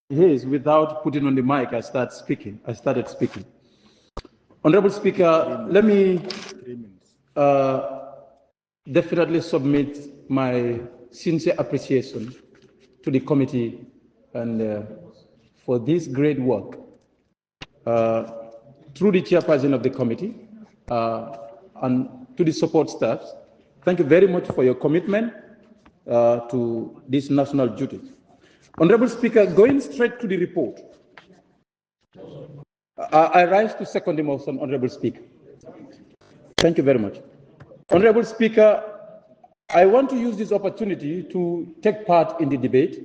his without putting on the mic, I started speaking. Honorable Speaker, let me definitely submit my sincere appreciation to the committee and for this great work. Through the chairperson of the committee and to the support staff, thank you very much for your commitment to this national duty. Honorable Speaker, going straight to the report, I rise to second the motion, Honorable Speaker. Thank you very much. Honorable Speaker, I want to use this opportunity to take part in the debate.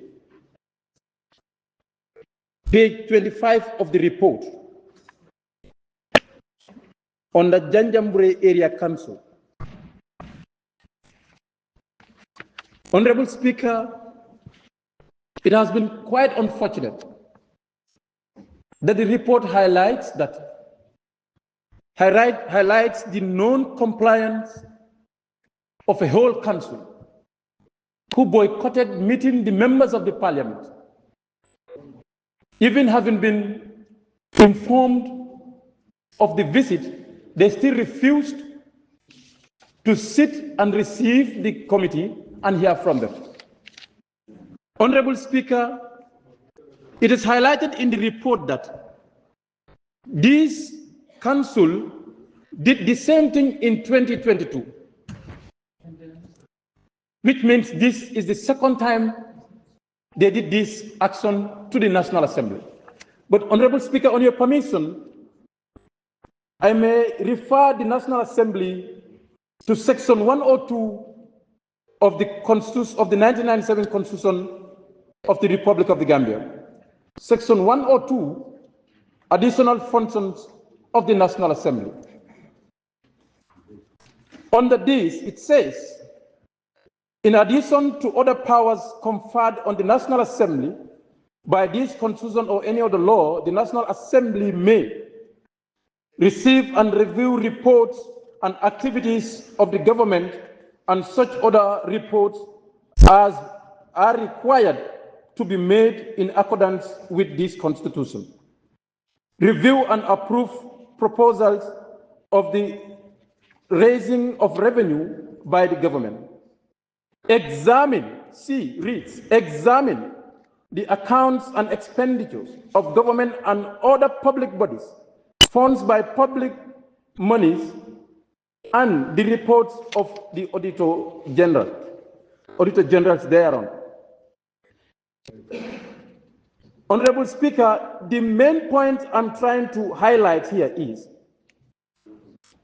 Page 25 of the report on the Janjanbureh Area Council. Honorable Speaker, it has been quite unfortunate that the report highlights the non-compliance of a whole council who boycotted meeting the members of the parliament. Even having been informed of the visit, they still refused to sit and receive the committee and hear from them. Honorable Speaker, it is highlighted in the report that this council did the same thing in 2022, which means this is the second time they did this action to the National Assembly. But Honorable Speaker, on your permission, I may refer the National Assembly to Section 102 of the 1997 Constitution of the Republic of the Gambia. Section 102, additional functions of the National Assembly. Under this, it says, in addition to other powers conferred on the National Assembly by this Constitution or any other law, the National Assembly may receive and review reports and activities of the government and such other reports as are required to be made in accordance with this Constitution. Review and approve proposals of the raising of revenue by the government. Examine the accounts and expenditures of government and other public bodies, funds by public monies, and the reports of the Auditor Generals thereon. Honorable Speaker, the main point I'm trying to highlight here is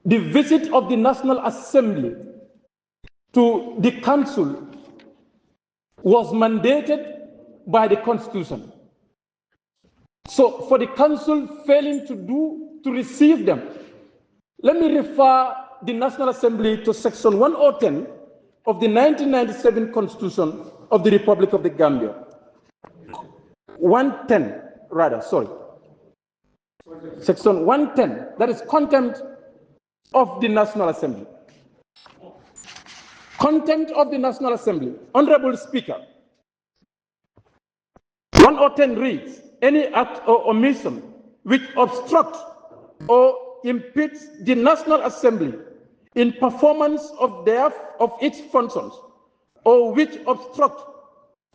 the visit of the National Assembly to the Council was mandated by the Constitution. So for the Council failing to receive them, let me refer the National Assembly to Section 110 of the 1997 Constitution of the Republic of the Gambia. 110, rather, sorry. Section 110, that is contempt of the National Assembly. Contempt of the National Assembly. Honorable Speaker, 110 reads, any act or omission which obstructs or impedes the National Assembly in performance of its functions, or which obstructs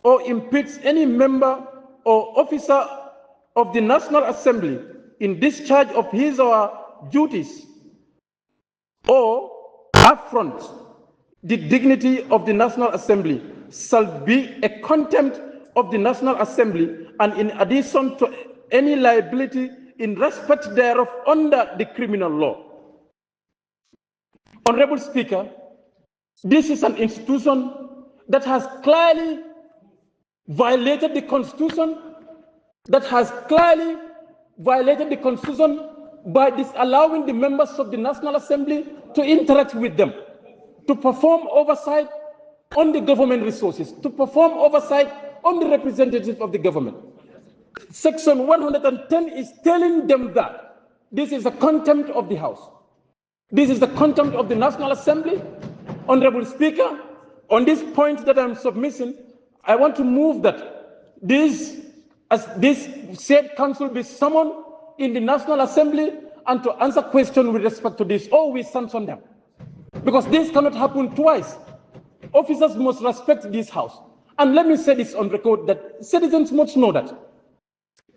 or impedes any member or officer of the National Assembly in discharge of his or her duties, or affronts the dignity of the National Assembly, shall be a contempt of the National Assembly, and in addition to any liability in respect thereof under the criminal law. Honorable Speaker, this is an institution that has clearly violated the Constitution, by disallowing the members of the National Assembly to interact with them, to perform oversight on the government resources, to perform oversight on the representatives of the government. Section 110 is telling them that this is a contempt of the House. This is the contempt of the National Assembly. Honorable Speaker, on this point that I'm submitting, I want to move that this as this said council be summoned in the National Assembly and to answer questions with respect to this, or we sanction them. Because this cannot happen twice. Officers must respect this house. And let me say this on record, that citizens must know that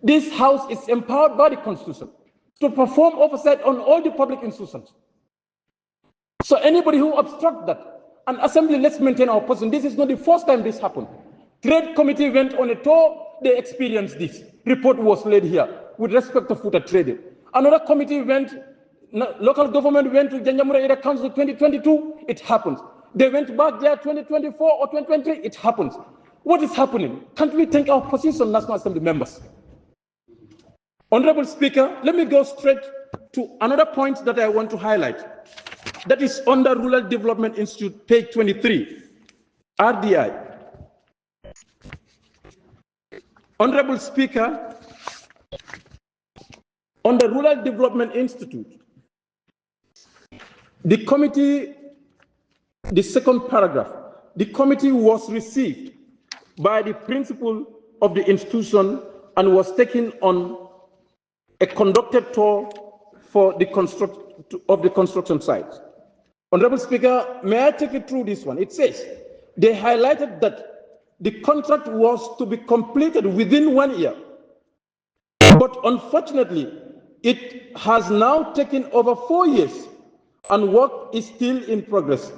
this house is empowered by the Constitution to perform oversight on all the public institutions. So anybody who obstructs that, and assembly, let's maintain our position. This is not the first time this happened. Trade committee went on a tour, they experienced this. Report was laid here with respect to food trading. Another committee went, local government went to Janjamura Area Council 2022, it happens. They went back there 2024 or 2023, it happens. What is happening? Can't we take our position, National Assembly members? Honorable Speaker, let me go straight to another point that I want to highlight. That is under Rural Development Institute, page 23, RDI. Honorable Speaker, on the Rural Development Institute, the committee, the second paragraph, the committee was received by the principal of the institution and was taken on a conducted tour for the construction site. Honorable Speaker, may I take you through this one? It says, they highlighted that the contract was to be completed within 1 year. But unfortunately, it has now taken over 4 years and work is still in progress.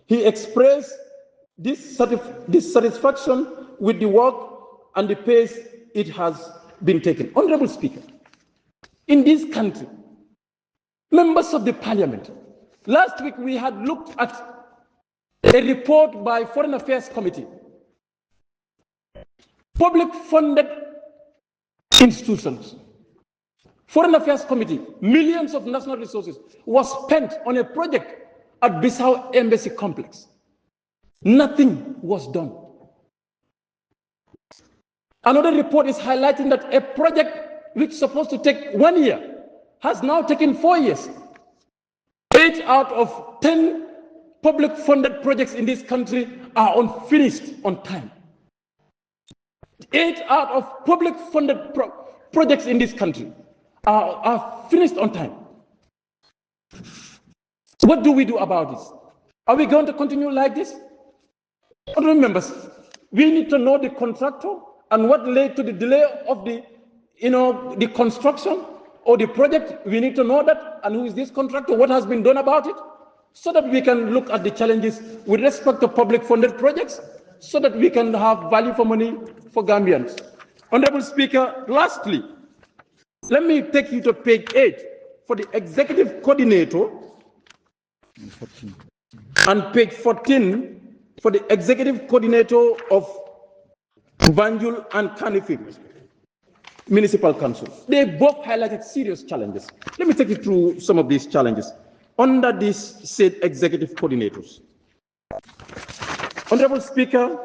He expressed dissatisfaction with the work and the pace it has been taken. Honorable Speaker, in this country, members of the parliament, last week we had looked at a report by Foreign Affairs Committee. Public funded institutions, Foreign Affairs Committee, millions of national resources was spent on a project at Bissau Embassy Complex. Nothing was done. Another report is highlighting that a project which is supposed to take 1 year has now taken 4 years. 8 out of 10 public funded projects in this country are unfinished on time. 8 out of public funded projects in this country are finished on time. What do we do about this? Are we going to continue like this? Honorable members, we need to know the contractor and what led to the delay of the construction or the project. We need to know that, and who is this contractor, what has been done about it, so that we can look at the challenges with respect to public funded projects, so that we can have value for money for Gambians. Honorable Speaker, lastly, let me take you to page 8 for the executive coordinator and page 14 for the executive coordinator of Banjul and Kanifing Municipal Council. They both highlighted serious challenges. Let me take you through some of these challenges under these said executive coordinators. Honorable Speaker,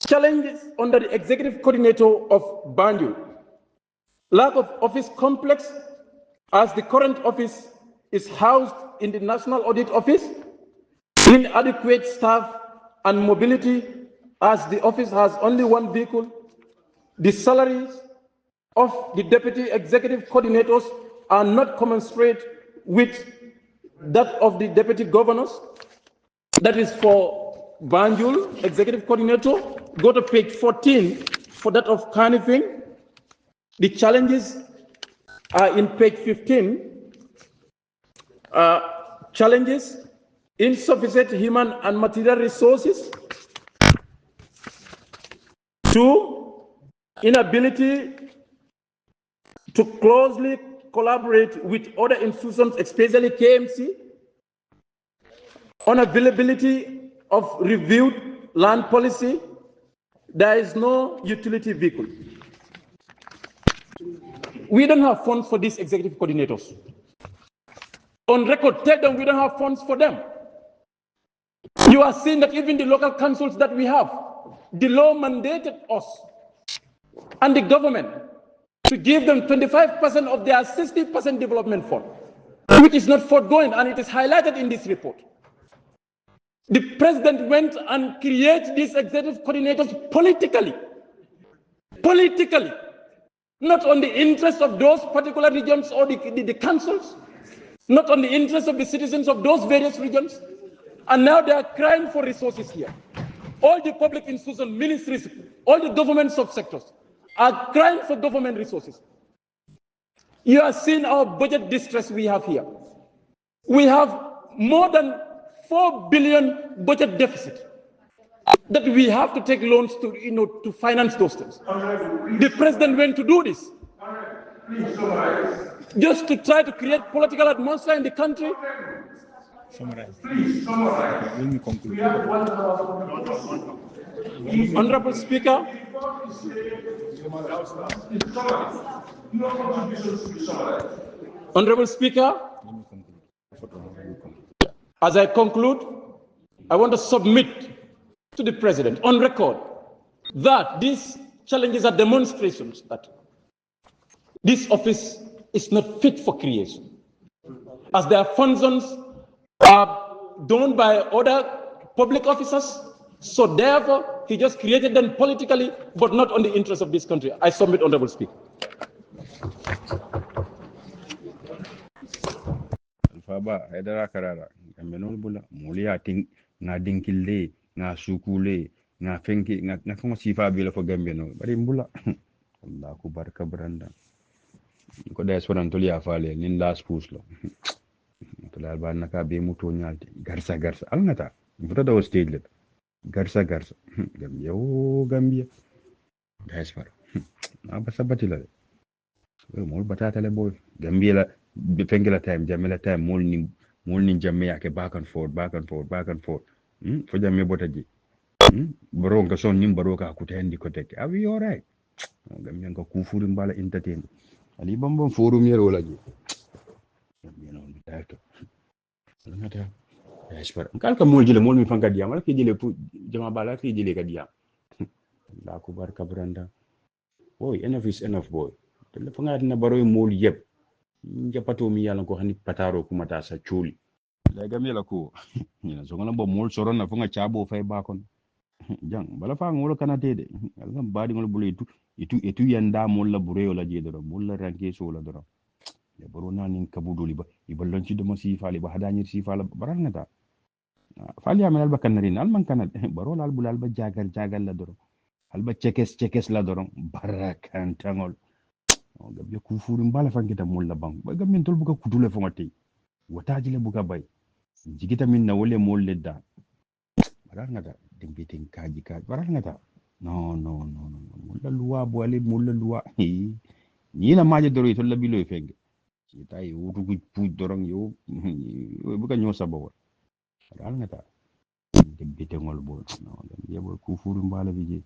challenges under the executive coordinator of Banjul: lack of office complex, as the current office is housed in the National Audit Office; inadequate staff and mobility, as the office has only 1 vehicle; the salaries of the deputy executive coordinators are not commensurate with that of the deputy governors. That is for Banjul executive coordinator. Go to page 14 for that of Kanifing. The challenges are in page 15. Challenges: insufficient human and material resources. 2, inability to closely collaborate with other institutions, especially KMC. Unavailability of reviewed land policy. There is no utility vehicle. We don't have funds for these executive coordinators. On record, tell them we don't have funds for them. You are seeing that even the local councils that we have, the law mandated us and the government to give them 25% of their 60% development fund, which is not forthgoing, and it is highlighted in this report. The president went and created these executive coordinators politically. politically, not on the interest of those particular regions or the councils, not on the interest of the citizens of those various regions. And now they are crying for resources here. All the public institutions, ministries, all the government subsectors are crying for government resources. You are seeing our budget distress we have here. We have more than 4 billion budget deficit that we have to take loans to finance those things. The president went to do this just to try to create political atmosphere in the country. Summarize. Please summarize. Let me conclude. Honorable Speaker, Honorable Speaker, as I conclude, I want to submit to the President on record that these challenges are demonstrations that this office is not fit for creation, as their functions are done by other public officers. So therefore, he just created them politically, but not on the interest of this country. I submit, Honorable Speaker. Alfaba, Edara Karara, Menolbula, Molia think, Nadinkile, Na Sukule, Na Fenki, Na Fong Sifa Bila for Gambino, but in Bula, Laku Barka Branda. Kodas for Antolia Fale, Nin last Puslo. Albanaka be Mutonyalti, Garsa Garsa, Alnata, Brother was stated. Garsa Gambia, oh Gambia. That's far. Abasabatilla. More batata boy. Gambia, Befengela time, Jamila time, morning Jamaica, back and forth. For Jamia Botaji. Baronga son Nimbaroka could end the Kotek. Are we all right? Gambian Kufurumbala entertain. Alibamba forum year olaji. That. Kalka moljile molmi fanga diam ala kijile pu jama bala kijile ka diam la ko barka branda boy enough is enough boy tele fanga dina baroy mol yeb njapato mi yalla ko hani pataro kuma ta sa chuli la gamela ko ni so ngana bo mol soron na fanga chabo fay bakon jang bala fa ngolo kanate de ngam badi ngol bulu itu yanda mol la bureyo la jedoro mol la ranke so la doro ya baro nanin kabudoli ba iballon ci dama si fali ba hadani si fala barangata fali amal alba kanarin alman kanad baro lal bulal ba jagal la doro alba cekes la doro barakan tangol gabbe ku furum bala fangita mol la bang ba gamin tol buka kutule fo ngati wataji le buka bay jigita min na wole mol le da barangata dimbitin kaji barangata no mol la luwa bo ale mol la luwa ni la maje doro to la bilo fenge tay wutu ku pu dorong yo buka nyo sabo ral ngata de bete ngol bo no de bo ku furu mbala biji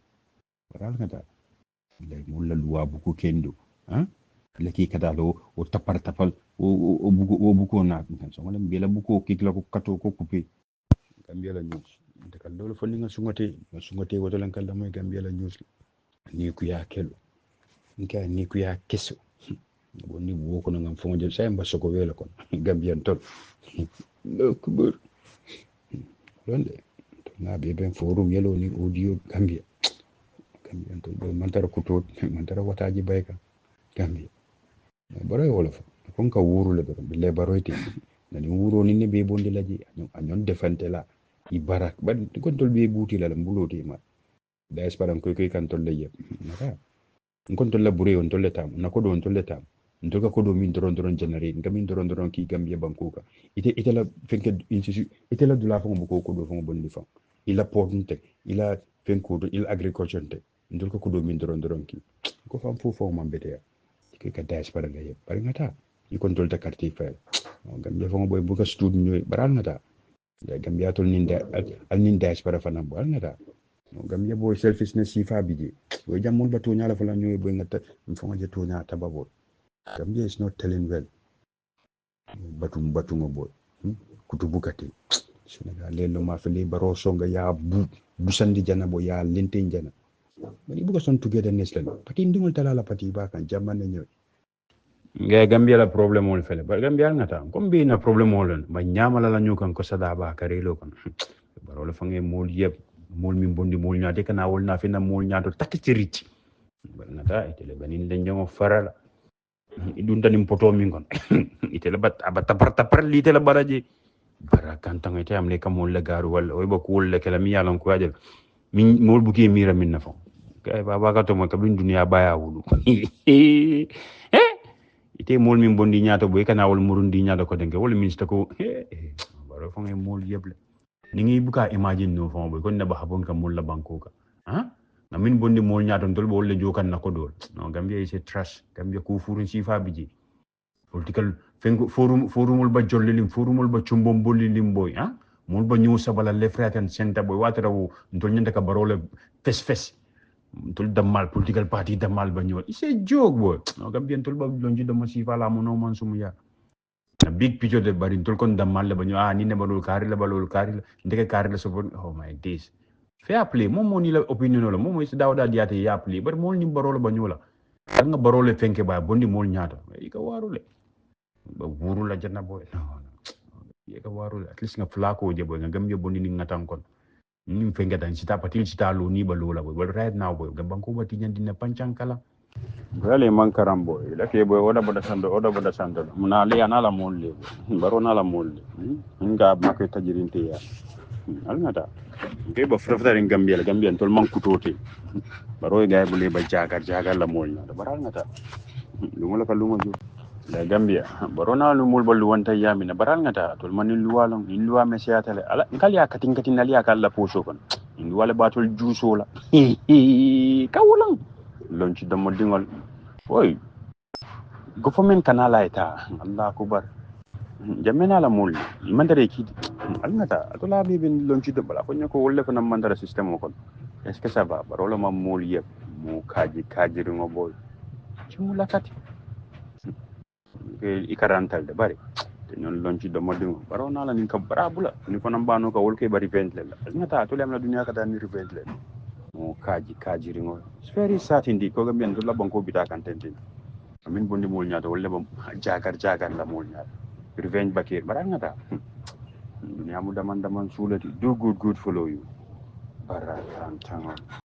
ral ngata lay mulla luwa bu ko kendo han leki kada lo o tapal o buko na so ngala mbela buko kikla ko kato ko kupe gambia news de kal do fo ninga sungate woto lan kala moy gambia news ni ku ya kelo nka ni ku ya keso bonni woko ngam fonje say mba soko wela kon gambian ton kubur londe na be ben forum yelo ni audio gambia to do mantara kutot mantara wataji bayka gambia baroy wala fon ka wuru le be baroyti nani wuro ni be bondi laji anyon defante la ibarak ban ko tol be buti la mbuloti ma da esperan ko kan tol le yeb naka kon tol la bure on tol le tam nako do on tol le tam ndoka ko do min doron generate ngamin doron ki gambia bankuka ite la fenke institut ite la dula fo ko do fo bondi fa ila porte ila fenko do ila agriculture te ndoka ko do min doron ki ko fam fo mambete ke ka dash para gaye par ngata i control ta carte fa gambia fo boy buka stud ñoy baral ngata gambia tol ninde al nin dash para fa nam baral ngata gambia boy selfishness sifa biji boy jamul batu ñala fa la ñoy boy ngata fo je to ñata babot Gambia is not telling well. Batu boy. Kutubukati. Senegal lelo mafili Barrow songa ya busandi jana bo ya lintin jana. Mani buka son togetherness lan. Pati ndingol talala pati bakan jamane nyoy. Nga Gambia la problem wol fele. Ba Gambia ngata. Kombi na problem wol ba nyama la nyukan ko sada ba karelo kon. Barrow la fange mol yeb mol mi bondi mol nyaade kana wol na fina mol nyaato takiti nata itele banin denjongo farala idun tanim poto mingon itele bat abata parta litele baraje bara kantang ite am le kamol la garu wal o ba kul le kala mi yalan ko adel min mol buki mira min nafo kay baba ka to mo kabin dunya baya wulu ite mol min bondi nyaato boy kana wal murundi nyaato ko denke wal minista ko baro fo ngay mol yeble ni ngi buka imagine no fo boy ko ne ba habon kam mol la banko ka na min bondi mol nyaato tol bo le jokan na ko dol no gambia is a trash gambia ko furun sifa biji political forumul ba jolle lim forumul ba chumbom bolli lim boy mol ba ñu sabala le frère senta boy watara wu ndol nyanda ka barole fes tol damal political party damal ba ñol c'est joke boy no gambia tol ba lonji dama sifa la mo no man sumu ya na big picture de bari tol kon damal le ba ñu ni ne balol kari la ndeke kari la so oh my days fair play mom mo ni la opinion la mom mo ci dawda diate ya play bar mol ni barole ba ñola nga barole fenke ba bondi mol ñaata e ka warule ba wuru la janna boy no ye ka warule at least nga flako je boy nga gambia bondi ni ngatan kon ni fenke tan sita patil sita lo ni ba lola boy but right now boy gambang ko bati nyandi na panchankala gale man karam boy la ke boy oda boda sando muna le ana la molle baro na la molle nga makay tajirinte ya alngata ke ba frafta en gambia tol man kutote baro gaay bu le ba jagar la molle na baral ngata lu la ka lu mo la gambia baro na lu mul balu wanta yami na baral ngata tol man lu walon in luwa me siatale ala ngal ya katin ali ya kala poso kon in wala batol juuso la kawulang lonci damo dingol oy government kanala ita allah akbar jamena la mul mandare ki alngata atola be ben lonci de bala ko nyako wolle ko nam mandara system ko est ce que ça va baro la ma mul yeb mu kaji ringo boy ci mu lakati ke ikarantal de bari te non lonci de modingo baro na la nin ka barabula ni ko nam bano ka wolke bari ventle la alngata to lem la dunya ka dan ni ventle mo kaji ringo it's very sad indeed ko gambian do la banko bita kan tenten amin bondi mol nyaata wolle bam jagar la mol nyaata revenge bakir barangata dunya mu daman sulati do good follow you barakan tango